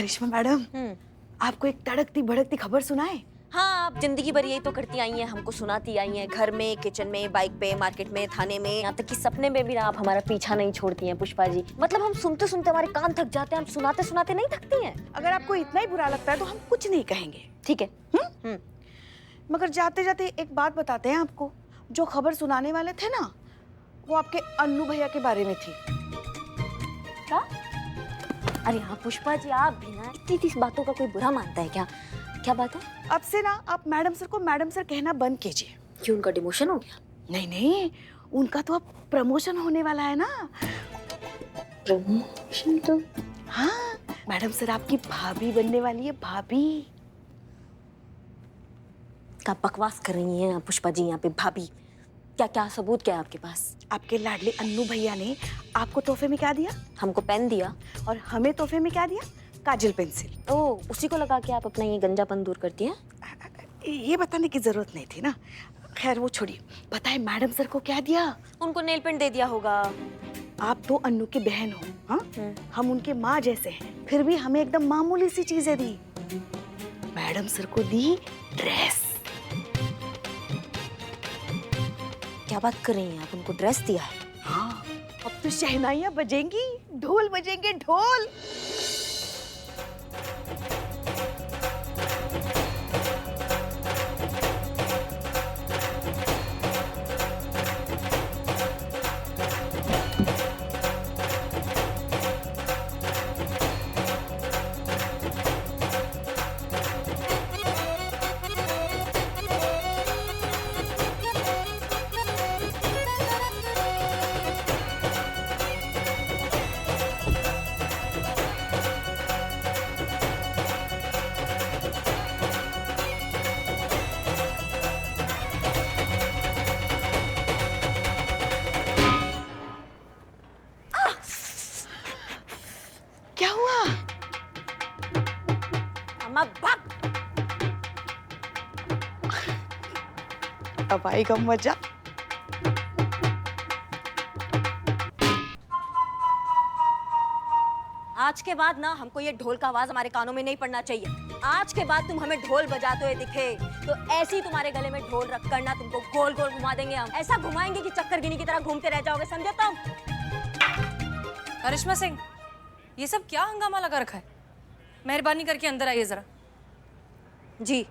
करिश्मा madam, आपको एक तड़कती भड़कती खबर सुनाए? हाँ, आप जिंदगी भर यही तो करती आई हैं, हमको सुनाती आई हैं, घर में, किचन में, बाइक पे, मार्केट में, थाने में, यहाँ तक कि सपने में भी ना आप हमारा पीछा नहीं छोड़ती हैं पुष्पा जी। मतलब हम सुनते सुनते हमारे कान थक जाते हैं, हम सुनाते सुनाते नहीं थकती हैं। अगर आपको इतना ही बुरा लगता है तो हम कुछ नहीं कहेंगे, ठीक है। मगर जाते जाते एक बात बताते हैं आपको। जो खबर सुनाने वाले थे ना, वो आपके अन्नू भैया के बारे में थी। क्या? अरे हाँ पुष्पा जी, आप भी ना इतनी इस बातों का कोई बुरा मानता है क्या? क्या बात है? अब से ना आप मैडम सर को मैडम सर कहना बंद कीजिए। क्यों, उनका डिमोशन हो गया? नहीं नहीं, उनका तो अब प्रमोशन होने वाला है ना। प्रमोशन? तो हाँ, मैडम सर आपकी भाभी बनने वाली है, भाभी। क्या बकवास कर रही हैं पुष्पा जी यहाँ पे? भाभी? क्या क्या सबूत क्या है आपके पास? आपके लाडले अन्नू भैया ने आपको तोहफे में क्या दिया? हमको पेन दिया। और हमें तोहफे में क्या दिया? काजल पेंसिल। ओह, उसी को लगा के आप अपना ये गंजापन दूर करती हैं? ये बताने की जरूरत नहीं थी ना। खैर वो छोड़िए, बताए मैडम सर को क्या दिया? उनको नेल पेंट दे दिया होगा। आप तो अन्नू की बहन हो, हाँ? हम उनके माँ जैसे हैं, फिर भी हमें एकदम मामूली सी चीजें दी। मैडम सर को दी ड्रेस। क्या बात कर रही हैं आप? उनको ड्रेस दिया है? हाँ, अब तो शहनाइयाँ बजेंगी, ढोल बजेंगे, ढोल। क्या हुआ? अम्मा भाग! अब आएगा मजा। आज के बाद ना हमको ये ढोल का आवाज हमारे कानों में नहीं पड़ना चाहिए। आज के बाद तुम हमें ढोल बजाते हुए दिखे तो ऐसे ही तुम्हारे गले में ढोल रख कर ना तुमको गोल गोल घुमा देंगे हम। ऐसा घुमाएंगे कि चक्कर गिनी की तरह घूमते रह जाओगे, समझे तुम? करिश्मा सिंह, ये सब क्या हंगामा लगा रखा है? मेहरबानी करके अंदर आइए जरा। जी।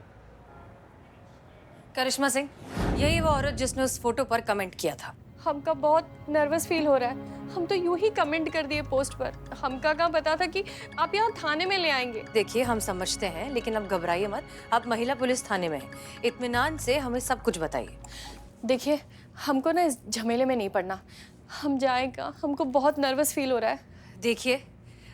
करिश्मा सिंह, यही वो औरत जिसने उस फोटो पर कमेंट किया था। हमका बहुत नर्वस फील हो रहा है। हम तो यूं ही कमेंट कर दिए पोस्ट पर। हमका कहाँ पता था कि आप यहाँ थाने में ले आएंगे। देखिए, हम समझते हैं, लेकिन अब घबराइए मत। आप महिला पुलिस थाने में हैं। इत्मीनान से हमें सब कुछ बताइए। देखिए, हमको ना इस झमेले में नहीं पड़ना। हम जाएगा, हमको बहुत नर्वस फील हो रहा है। देखिए,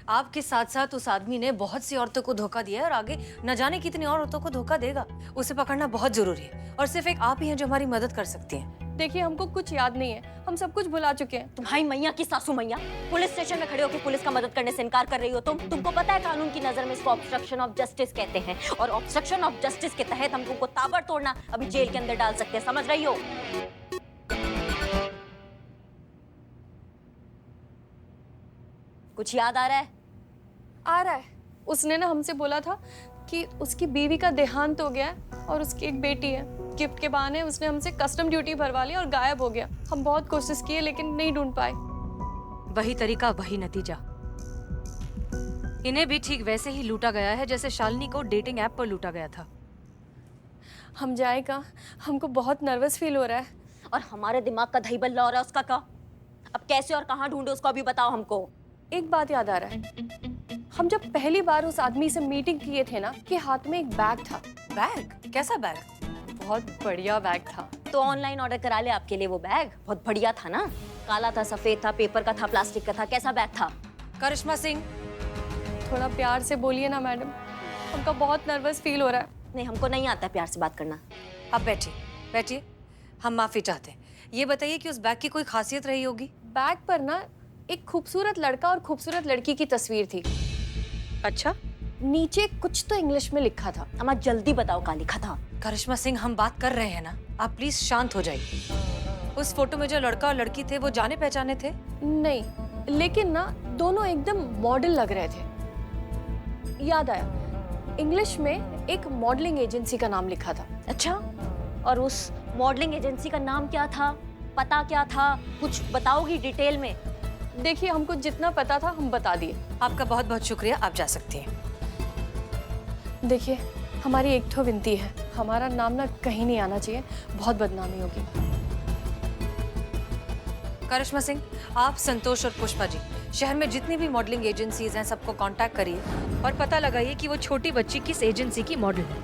आपके साथ साथ उस आदमी ने बहुत सी औरतों को धोखा दिया है और आगे न जाने कितनी और औरतों को धोखा देगा। उसे पकड़ना बहुत जरूरी है और सिर्फ एक आप ही हैं जो हमारी मदद कर सकती हैं। देखिए, हमको कुछ याद नहीं है, हम सब कुछ भुला चुके हैं। तुम्हारी मैया की सासू मैया पुलिस स्टेशन में खड़े होकर पुलिस का मदद करने से इनकार कर रही हो तुमको पता है कानून की नजर में इसको ऑब्स्ट्रक्शन ऑफ जस्टिस कहते हैं और ऑब्स्ट्रक्शन ऑफ जस्टिस के तहत हम तुमको ताबड़तोड़ ना अभी जेल के अंदर डाल सकते हैं, समझ रही हो? कुछ याद आ रहा है? आ रहा है। उसने ना हमसे बोला था कि उसकी बीवी का देहांत हो गया है और उसकी एक बेटी है। गिफ्ट के बहाने उसने हमसे कस्टम ड्यूटी भरवा ली और गायब हो गया। हम बहुत कोशिश किए लेकिन नहीं ढूंढ पाए। वही तरीका, वही नतीजा। इन्हें भी ठीक वैसे ही लूटा गया है जैसे शालिनी को डेटिंग ऐप पर लूटा गया था। हम जाएगा, हमको बहुत नर्वस फील हो रहा है। और हमारे दिमाग का दही बल्ला हो रहा है उसका क्या? अब कैसे और कहाँ ढूंढे उसको अभी बताओ हमको। एक बात याद आ रहा है, हम जब पहली बार उस आदमी से मीटिंग किए थे ना, कि हाथ में एक बैग था। बैग? कैसा बैग? बहुत बढ़िया बैग था। तो ऑनलाइन ऑर्डर करा ले आपके लिए वो बैग। बहुत बढ़िया था ना, काला था, सफेद था, पेपर का था, प्लास्टिक का था, कैसा बैग था? करिश्मा सिंह, थोड़ा प्यार से बोलिए ना मैडम, हमका बहुत नर्वस फील हो रहा है। नहीं, हमको नहीं आता प्यार से बात करना। आप बैठिए, बैठिए। हम माफी चाहते हैं। ये बताइए कि उस बैग की कोई खासियत रही होगी? बैग पर ना एक खूबसूरत लड़का और खूबसूरत लड़की की तस्वीर थी। अच्छा? नीचे कुछ तो इंग्लिश में लिखा था। अम्मा जल्दी बताओ क्या लिखा था। करिश्मा सिंह, हम बात कर रहे हैं ना, आप प्लीज शांत हो जाइए। उस फोटो में जो लड़का और लड़की थे वो जाने पहचाने थे? नहीं, लेकिन ना दोनों एकदम मॉडल लग रहे थे। याद आया, इंग्लिश में एक मॉडलिंग एजेंसी का नाम लिखा था। अच्छा, और उस मॉडलिंग एजेंसी का नाम क्या था, पता क्या था, कुछ बताओगी डिटेल में? देखिए, हमको जितना पता था हम बता दिए। आपका बहुत बहुत शुक्रिया, आप जा सकती हैं। देखिए, हमारी एक तो विनती है, हमारा नाम ना कहीं नहीं आना चाहिए, बहुत बदनामी होगी। करिश्मा सिंह, आप, संतोष और पुष्पा जी शहर में जितनी भी मॉडलिंग एजेंसीज हैं सबको कांटेक्ट करिए और पता लगाइए कि वो छोटी बच्ची किस एजेंसी की मॉडल है।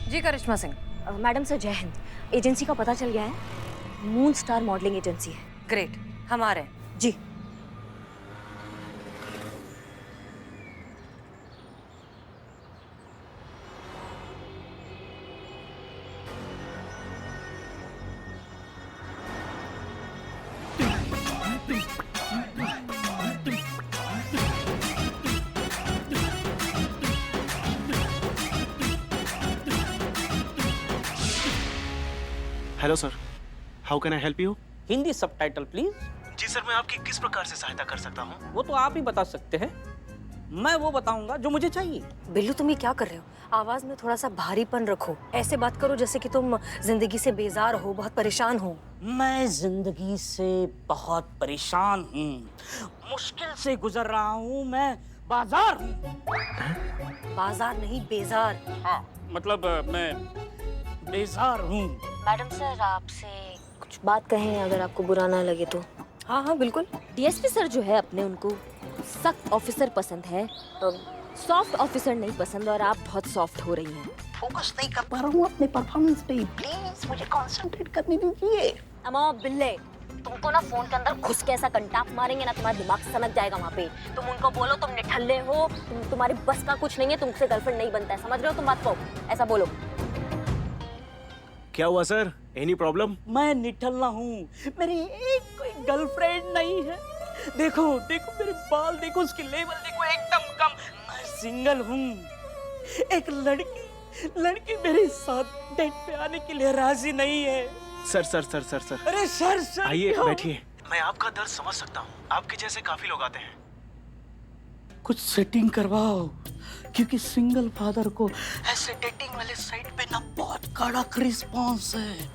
जी Karishma Singh. Madam sir Jai Hind. Agency का पता चल गया है, मून स्टार मॉडलिंग एजेंसी है। ग्रेट, हम आ रहे हैं। जी। Hello sir, how can I help you? Hindi subtitle please. जी सर, मैं आपकी किस प्रकार से सहायता कर सकता हूँ? वो तो आप ही बता सकते हैं, मैं वो बताऊंगा जो मुझे चाहिए। बिल्लू, तुम ये क्या कर रहे हो? आवाज में थोड़ा सा भारीपन रखो, ऐसे बात करो जैसे कि तुम जिंदगी से बेजार हो, बहुत परेशान हो। मैं जिंदगी से बहुत परेशान हूँ, मुश्किल से गुजर रहा हूँ, मैं बाजार हूँ। बाजार नहीं, बेजार। हाँ, मतलब मैं बेजार हूँ। मैडम सर आपसे कुछ बात कहें, अगर आपको बुरा ना लगे तो? हाँ हाँ बिल्कुल। डीएसपी सर जो है अपने, उनको सख्त ऑफिसर पसंद है, सॉफ्ट ऑफिसर नहीं पसंद, और आप बहुत सॉफ्ट हो रही हैं। फोकस नहीं कर पा रहा हूँ अपने परफॉर्मेंस पे, प्लीज मुझे कंसंट्रेट करने दीजिए। अमा बिल्ले, तुमको ना फोन के अंदर घुस के ऐसा कंटाप मारेंगे ना, तुम्हारा दिमाग सनक जाएगा वहाँ पे। तुम उनको बोलो तुम निठल्ले हो, तुम्हारी बस का कुछ नहीं है, तुमसे गर्लफ्रेंड नहीं बनता है, समझ रहे हो तुम बात को? ऐसा बोलो। क्या हुआ सर, एनी प्रॉब्लम? मैं निठल्ला हूँ, मेरी एक कोई गर्लफ्रेंड नहीं है। देखो देखो मेरे बाल देखो, उसकी लेवल देखो, एकदम कम। मैं सिंगल हूँ। एक लड़की मेरे साथ डेट पे आने के लिए राजी नहीं है। Sir sir sir sir sir अरे सर आइए क्या? बैठिए। मैं आपका दर्द समझ सकता हूँ, आपके जैसे काफी लोग आते हैं। कुछ सेटिंग करवाओ, क्योंकि सिंगल फादर को ऐसे डेटिंग वाले साइट पे ना बहुत कड़क रिस्पॉन्स है।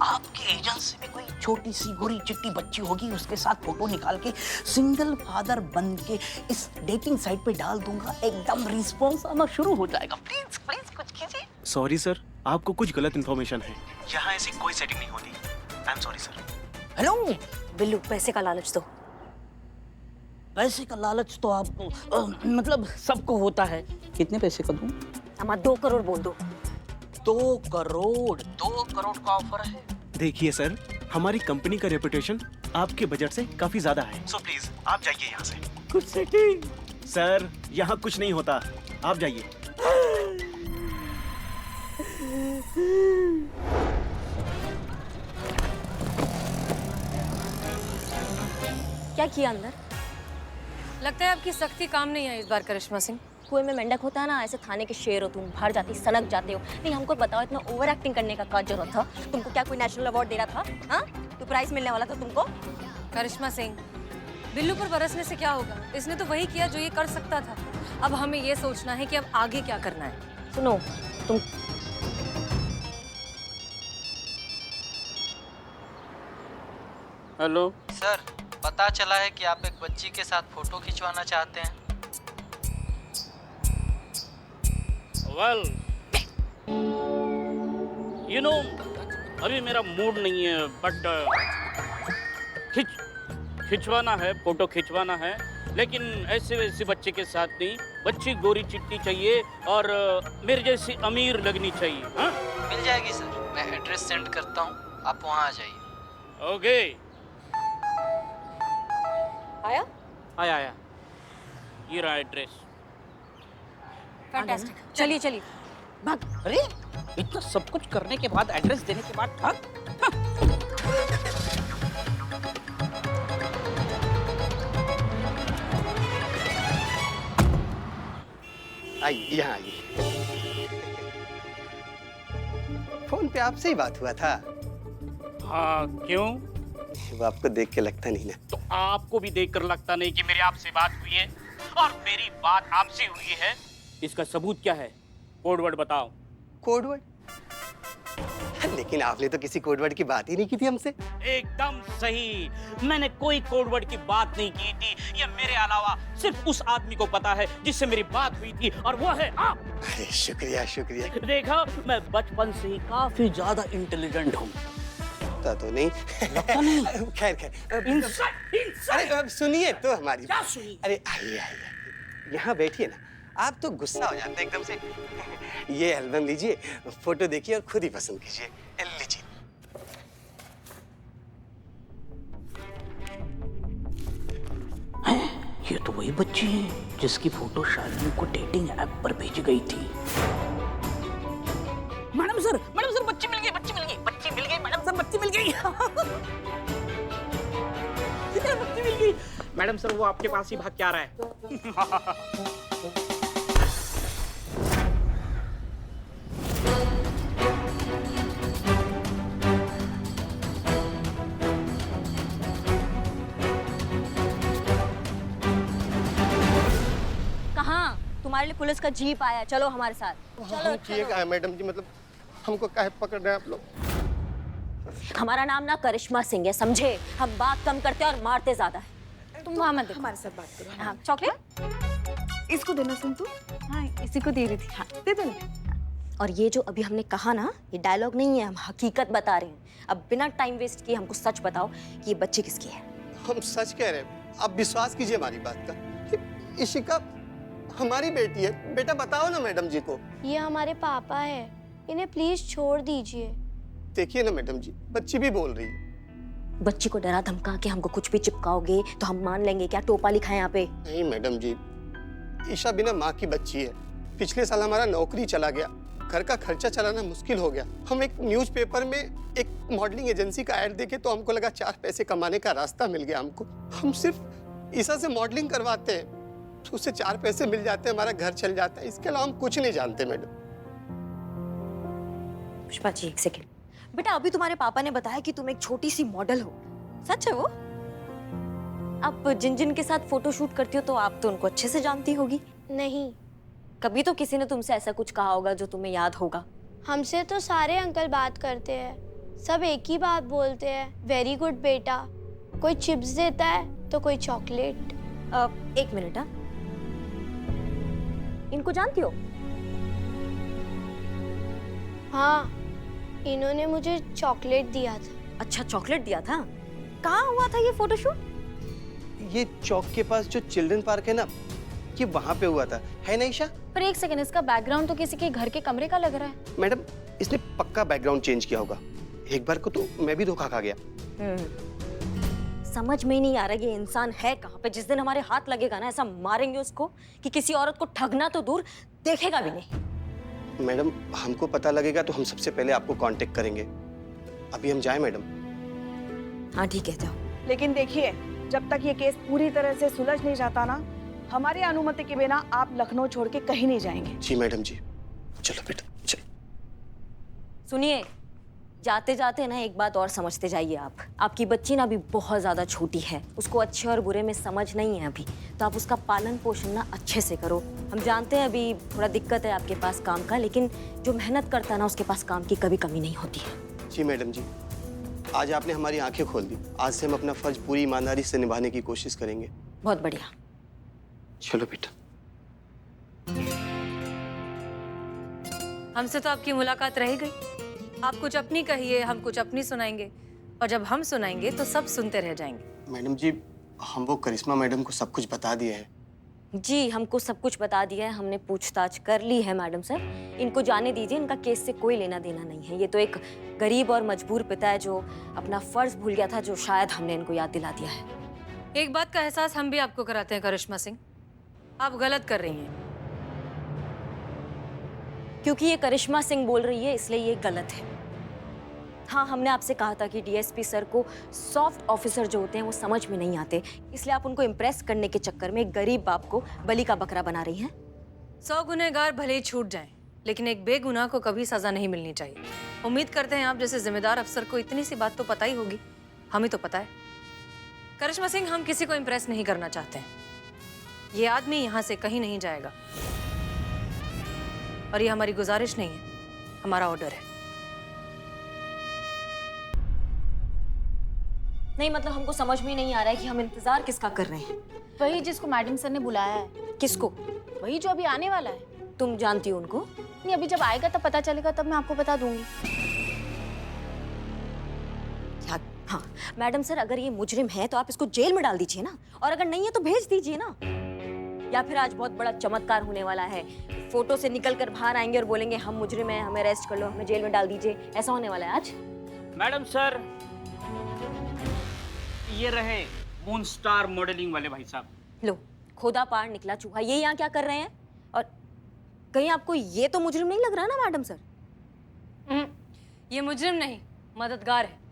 आपकी एजेंसी में कोई छोटी सी गोरी चिट्टी बच्ची होगी, उसके साथ फोटो निकाल के सिंगल फादर बन के इस डेटिंग साइट पे डाल दूंगा, एकदम रिस्पॉन्स आना शुरू हो जाएगा। प्लीज प्लीज कुछ कीजिए। सॉरी सर, आपको कुछ गलत इन्फॉर्मेशन है, यहाँ ऐसी कोई सेटिंग नहीं होती। I am sorry sir. Hello Billu, पैसे का लालच दो। पैसे का लालच तो आपको मतलब सबको होता है। कितने पैसे का दूं? अमा 2 करोड़ बोल दो। 2 करोड़ का ऑफर है। देखिए सर, हमारी कंपनी का रेपुटेशन आपके बजट से काफी ज्यादा है, सो प्लीज आप जाइए यहाँ से। कुछ सेटिंग। सर यहाँ कुछ नहीं होता, आप जाइए। क्या किया अंदर? लगता है आपकी सख्ती काम नहीं है इस बार करिश्मा सिंह। कुएं में मेंढक होता है ना, ऐसे थाने के शेर हो तुम, बाहर जाती सनक जाते हो। नहीं हमको बताओ, इतना ओवर एक्टिंग करने का क्या जरूरत था? तुमको क्या कोई नेशनल अवार्ड दे रहा था? हाँ, तो प्राइज मिलने वाला था तुमको। करिश्मा सिंह, बिल्लू पर बरसने से क्या होगा? इसने तो वही किया जो ये कर सकता था। अब हमें ये सोचना है कि अब आगे क्या करना है। सुनो तुम, हेलो सर, पता चला है कि आप एक बच्ची के साथ फोटो खिंचवाना चाहते हैं। वेल यू नो, अभी मेरा मूड नहीं है, बट खिंचवाना है, फोटो खिंचवाना है, लेकिन ऐसे वैसे बच्चे के साथ नहीं। बच्ची गोरी चिट्टी चाहिए और मेरे जैसी अमीर लगनी चाहिए। हाँ, मिल जाएगी सर, मैं एड्रेस सेंड करता हूँ, आप वहाँ आ जाइए। ओके। आया? आया ये रहा एड्रेस। फैंटास्टिक। चलिए चलिए भाग। अरे इतना सब कुछ करने के बाद, एड्रेस देने के बाद ठग। आइए यहाँ आइए। फोन फोन पे आपसे ही बात हुआ था। हाँ क्यों? वो आपको देख के लगता नहीं ना। तो आपको भी देखकर लगता नहीं कि मेरी आपसे बात हुई है और मेरी बात आपसे हुई है। इसका सबूत क्या है? कोडवर्ड बताओ। कोडवर्ड? लेकिन आपने तो किसी कोडवर्ड की बात ही नहीं की थी हमसे। एकदम सही, मैंने कोई कोडवर्ड की बात नहीं की थी। ये मेरे अलावा सिर्फ उस आदमी को पता है जिससे मेरी बात हुई थी, और वो है आप। अरे शुक्रिया शुक्रिया। देखा, मैं बचपन से ही काफी ज्यादा इंटेलिजेंट हूँ। लगता तो नहीं। खैर खैर। अरे अब सुनिए तो हमारी। क्या सुनिए? अरे आइए आइए, यहाँ बैठिए ना। आप तो गुस्सा हो जाते हैं एकदम से। ये एल्बम लीजिए, फोटो देखिए और खुद ही पसंद कीजिए। लीजिए। ये तो वही बच्ची है जिसकी फोटो शालिनी को डेटिंग ऐप पर भेजी गई थी। मैडम सर, बच्ची मिल गई, बच्ची मिल गई, मैडम सर, बच्ची मिल गई। बच्ची मिल गई। मैडम सर, वो आपके पास ही भाग के आ रहा है। कहाँ? तुम्हारे लिए पुलिस का जीप आया, चलो हमारे साथ। चलो ठीक है मैडम जी, मतलब हमको काहे पकड़ रहे हैं आप लोग? हमारा नाम ना करिश्मा सिंह है, समझे? हम बात कम करते हैं और मारते ज्यादा है। तुम वहाँ मत देखो। हमारे साथ बात करो। हाँ, चॉकलेट इसको देना सुन तू। हाँ, इसी को दे रही थी। हाँ दे दे ना। और ये जो अभी हमने कहा ना, ये डायलॉग नहीं है, हम हकीकत बता रहे हैं। अब बिना टाइम वेस्ट किए हमको सच बताओ कि ये बच्ची किसकी है। हम सच कह रहे हैं, आप विश्वास कीजिए हमारी बात का। इशिका हमारी बेटी है। बेटा बताओ ना मैडम जी को। ये हमारे पापा है, इन्हें प्लीज छोड़ दीजिए। देखिए ना मैडम जी, बच्ची भी बोल रही है। बच्ची को डरा धमका के हमको कुछ भी चिपकाओगे तो हम मान लेंगे क्या? टोपा लिखा है यहाँ पे। नहीं मैडम जी, ईशा बिना माँ की बच्ची है। पिछले साल हमारा नौकरी चला गया, घर का खर्चा चलाना मुश्किल हो गया। हम एक न्यूज़पेपर में एक मॉडलिंग एजेंसी का ऐड देखे तो हमको लगा 4 पैसे कमाने का रास्ता मिल गया हमको। हम सिर्फ ईशा से मॉडलिंग करवाते हैं तो उससे 4 पैसे मिल जाते हैं, हमारा घर चल जाता है। इसके अलावा हम कुछ नहीं जानते मैडम। पुष्पा जी, एक सेकेंड। बेटा, अभी तुम्हारे पापा ने बताया कि तुम एक छोटी सी मॉडल हो, सच है वो? आप जिन जिन के साथ फोटो शूट करती हो तो आप तो उनको अच्छे से जानती होगी। नहीं, कभी तो किसी ने तुमसे ऐसा कुछ कहा होगा जो तुम्हें याद होगा। हमसे तो सारे अंकल बात करते हैं, सब एक ही बात बोलते हैं, वेरी गुड बेटा। कोई चिप्स देता है तो कोई चॉकलेट। एक मिनट। हाँ, इनको जानती हो? हाँ, इन्होंने मुझे चॉकलेट दिया था। अच्छा, चॉकलेट दिया था। कहाँ हुआ था ये फोटोशूट? ये चौक के पास जो चिल्ड्रन पार्क है ना, ये वहाँ पे हुआ था, है ना ईशा? पर एक सेकंड, इसका बैकग्राउंड तो किसी के घर के कमरे का लग रहा है। मैडम, इसने पक्का बैकग्राउंड चेंज किया होगा। एक बार को तो मैं भी धोखा खा गया। समझ में ही नहीं आ रहा ये इंसान है कहाँ पे। जिस दिन हमारे हाथ लगेगा ना, ऐसा मारेंगे उसको कि किसी औरत को ठगना तो दूर, देखेगा भी नहीं। मैडम, हमको पता लगेगा तो हम सबसे पहले आपको कांटेक्ट करेंगे। अभी हम जाएं मैडम? हाँ ठीक है, जाओ। लेकिन देखिए, जब तक ये केस पूरी तरह से सुलझ नहीं जाता ना, हमारी अनुमति के बिना आप लखनऊ छोड़ के कहीं नहीं जाएंगे। जी मैडम जी। चलो बेटा, चलो। सुनिए, जाते जाते ना एक बात और समझते जाइए आप। आपकी बच्ची ना अभी बहुत ज़्यादा छोटी है, उसको अच्छे और बुरे में समझ नहीं है अभी, तो आप उसका पालन पोषण ना अच्छे से करो। हम जानते हैं अभी थोड़ा दिक्कत है आपके पास काम का, लेकिन जो मेहनत करता है ना, उसके पास काम की कभी कमी नहीं होती है। जी मैडम जी, आज आपने हमारी आंखें खोल दी। आज से हम अपना फर्ज पूरी ईमानदारी से निभाने की कोशिश करेंगे। बहुत बढ़िया। चलो बेटा। हमसे तो आपकी मुलाकात रह गई। आप कुछ अपनी कहिए, हम कुछ अपनी सुनाएंगे, और जब हम सुनाएंगे तो सब सुनते रह जाएंगे। मैडम जी, हम वो करिश्मा मैडम को सब कुछ बता दिए हैं। जी, हमको सब कुछ बता दिया है, हमने पूछताछ कर ली है मैडम सर। इनको जाने दीजिए, इनका केस से कोई लेना देना नहीं है। ये तो एक गरीब और मजबूर पिता है जो अपना फर्ज भूल गया था, जो शायद हमने इनको याद दिला दिया है। एक बात का एहसास हम भी आपको कराते हैं करिश्मा सिंह, आप गलत कर रही हैं। क्योंकि ये करिश्मा सिंह बोल रही है इसलिए ये गलत है। हाँ, हमने आपसे कहा था कि डीएसपी सर को सॉफ्ट ऑफिसर जो होते हैं वो समझ में नहीं आते, इसलिए आप उनको इम्प्रेस करने के चक्कर में एक गरीब बाप को बलि का बकरा बना रही हैं। 100 गुनहगार भले ही छूट जाएं, लेकिन एक बेगुनाह को कभी सजा नहीं मिलनी चाहिए। उम्मीद करते हैं आप जैसे जिम्मेदार अफसर को इतनी सी बात तो पता ही होगी। हमें तो पता है। करिश्मा सिंह, हम किसी को इम्प्रेस नहीं करना चाहते हैं। ये आदमी यहाँ से कहीं नहीं जाएगा, और ये हमारी गुजारिश नहीं है, हमारा ऑर्डर है। नहीं मतलब हमको समझ में नहीं आ रहा है कि हम इंतजार किसका कर रहे हैं। वही जिसको मैडम सर ने बुलाया है, किसको? वही जो अभी आने वाला है। तुम जानती हो उनको? नहीं, अभी जब आएगा तब पता चलेगा, तब मैं आपको बता दूंगी। क्या? हाँ मैडम सर, अगर ये मुजरिम है तो आप इसको जेल में डाल दीजिए ना, और अगर नहीं है तो भेज दीजिए ना। या फिर आज बहुत बड़ा चमत्कार होने वाला है, फोटो से निकल कर बाहर आएंगे और बोलेंगे हम मुजरिम हैं, हमें अरेस्ट कर लो, हमें जेल में डाल दीजिए। ऐसा होने वाला है आज। मैडम सर, ये रहे मून स्टार मॉडलिंग वाले भाई साहब। लो, खोदा पार निकला चूहा, ये यहाँ क्या कर रहे हैं? और कहीं आपको ये तो मुजरिम नहीं लग रहा ना मैडम सर? ये मुजरिम नहीं, मददगार है।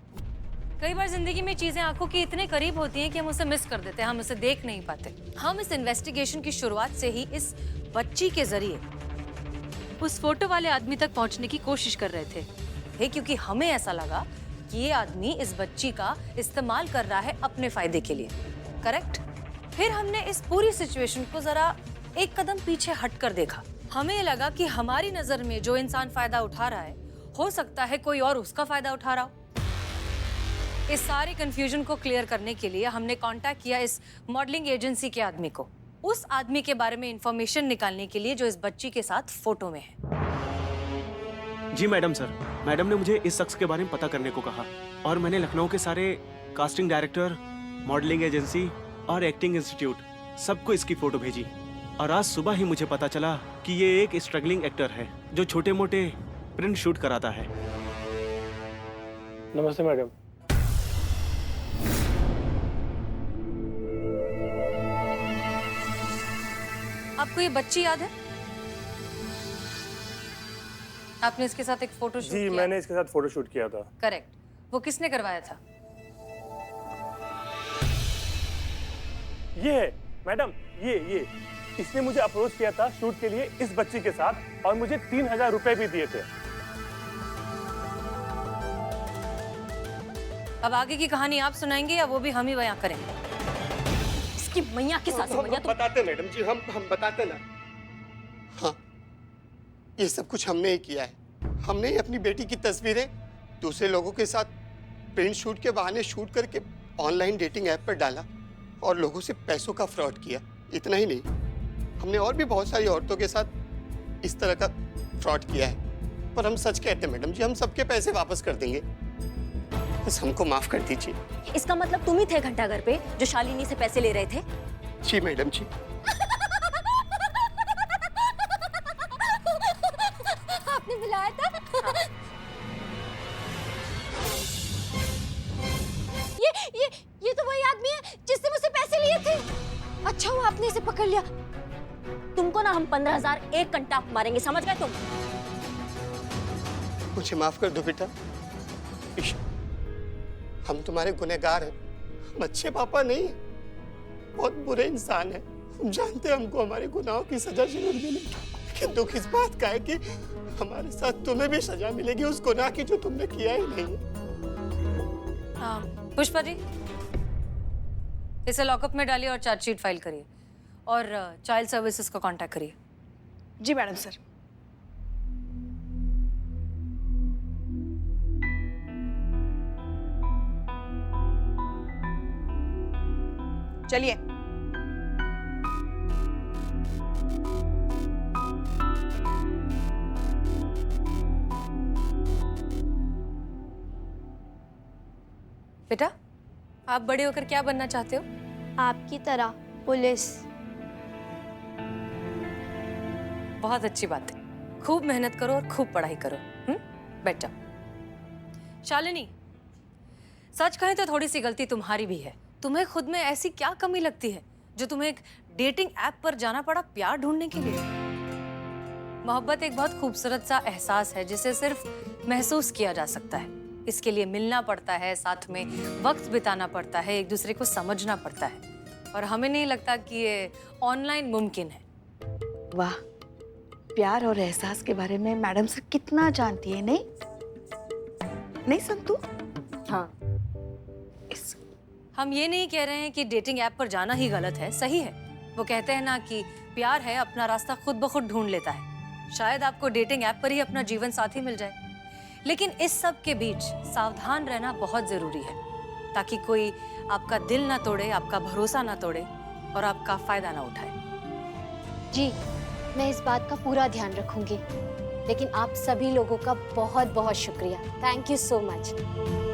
कई बार जिंदगी में चीजें आंखों के इतने करीब होती हैं कि हम उसे मिस कर देते हैं, हम उसे देख नहीं पाते। हम इस इन्वेस्टिगेशन की शुरुआत से ही इस बच्ची के जरिए उस फोटो वाले आदमी तक पहुंचने की कोशिश कर रहे थे, क्योंकि हमें ऐसा लगा कि ये आदमी इस बच्ची का इस्तेमाल कर रहा है अपने फायदे के लिए। करेक्ट? फिर हमने इस पूरी सिचुएशन को जरा एक कदम पीछे हटकर देखा। हमें लगा कि हमारी नजर में जो इंसान फायदा उठा रहा है, हो सकता है कोई और उसका फायदा उठा रहा हो। इस सारे कंफ्यूजन को क्लियर करने के लिए हमने कांटेक्ट किया इस मॉडलिंग एजेंसी के आदमी को, उस आदमी के बारे में इंफॉर्मेशन निकालने के लिए जो इस बच्ची के साथ फोटो में है। जी मैडम सर, मैडम ने मुझे इस शख्स के बारे में पता करने को कहा, और मैंने लखनऊ के सारे कास्टिंग डायरेक्टर, मॉडलिंग एजेंसी और एक्टिंग इंस्टीट्यूट सबको इसकी फोटो भेजी। और आज सुबह ही मुझे पता चला कि ये एक स्ट्रगलिंग एक्टर है जो छोटे मोटे प्रिंट शूट कराता है। नमस्ते मैडम। आपको ये बच्ची याद है? आपने इसके साथ एक फोटो शूट जी, किया? मैंने इसके साथ फोटो शूट किया था। करेक्ट। वो किसने करवाया था? ये है मैडम, ये इसने मुझे अप्रोच किया था शूट के लिए इस बच्ची के साथ, और मुझे 3000 रुपए भी दिए थे। अब आगे की कहानी आप सुनाएंगे या वो भी हम ही बयां करेंगे? इसकी मैया के साथ हम बताते मैडम जी, हम बताते ना। हाँ, ये सब कुछ हमने ही किया है। हमने ही अपनी बेटी की तस्वीरें दूसरे लोगों के साथ प्रिंट शूट के बहाने शूट करके ऑनलाइन डेटिंग ऐप पर डाला और लोगों से पैसों का फ्रॉड किया। इतना ही नहीं, हमने और भी बहुत सारी औरतों के साथ इस तरह का फ्रॉड किया है। पर हम सच कहते हैं मैडम जी, हम सबके पैसे वापस कर देंगे, बस हमको माफ कर दीजिए। इसका मतलब तुम ही थे घंटाघर पे जो शालिनी से पैसे ले रहे थे? जी मैडम जी। आपने बुलाया था? हाँ। ये तो वही आदमी है जिससे मुझसे पैसे लिए थे। अच्छा हुआ आपने इसे पकड़ लिया। तुमको ना हम 15,000 एक घंटा मारेंगे, समझ गए तुम? मुझे माफ कर दो बेटा। ईशा, हम तुम्हारे गुनहगार हैं, हम अच्छे पापा नहीं हैं, बहुत बुरे इंसान हैं। हम जानते हैं हमको हमारे गुनाहों की सजा जरूर मिलेगी, लेकिन दुख इस बात का है कि हमारे साथ तुम्हें भी सजा मिलेगी उस गुनाह की जो तुमने किया ही नहीं है। पुष्पा जी, इसे लॉकअप में डालिए और चार्जशीट फाइल करिए, और चाइल्ड सर्विसेज को कांटेक्ट करिए। जी मैडम सर। चलिए। बेटा, आप बड़े होकर क्या बनना चाहते हो? आपकी तरह पुलिस। बहुत अच्छी बात है। खूब मेहनत करो और खूब पढ़ाई करो। बैठ जाओ। शालिनी, सच कहें तो थोड़ी सी गलती तुम्हारी भी है। तुम्हें खुद में ऐसी क्या कमी लगती है जो तुम्हें एक डेटिंग ऐप पर जाना पड़ा प्यार ढूंढने के लिए? मोहब्बत एक बहुत खूबसूरत सा एहसास है जिसे सिर्फ महसूस किया जा सकता है। इसके लिए मिलना पड़ता है, साथ में वक्त बिताना पड़ता है, एक दूसरे को समझना पड़ता है, और हमें नहीं लगता कि ये ऑनलाइन मुमकिन है। वाह, प्यार और एहसास के बारे में मैडम सर कितना जानती है, नहीं नहीं संतू? हाँ, हम ये नहीं कह रहे हैं कि डेटिंग ऐप पर जाना ही गलत है, सही है। वो कहते हैं ना कि प्यार है अपना रास्ता खुद ब खुद ढूंढ लेता है। शायद आपको डेटिंग ऐप पर ही अपना जीवन साथी मिल जाए, लेकिन इस सब के बीच सावधान रहना बहुत जरूरी है, ताकि कोई आपका दिल ना तोड़े, आपका भरोसा ना तोड़े और आपका फायदा ना उठाए। जी, मैं इस बात का पूरा ध्यान रखूंगी। लेकिन आप सभी लोगों का बहुत बहुत शुक्रिया। Thank you so much.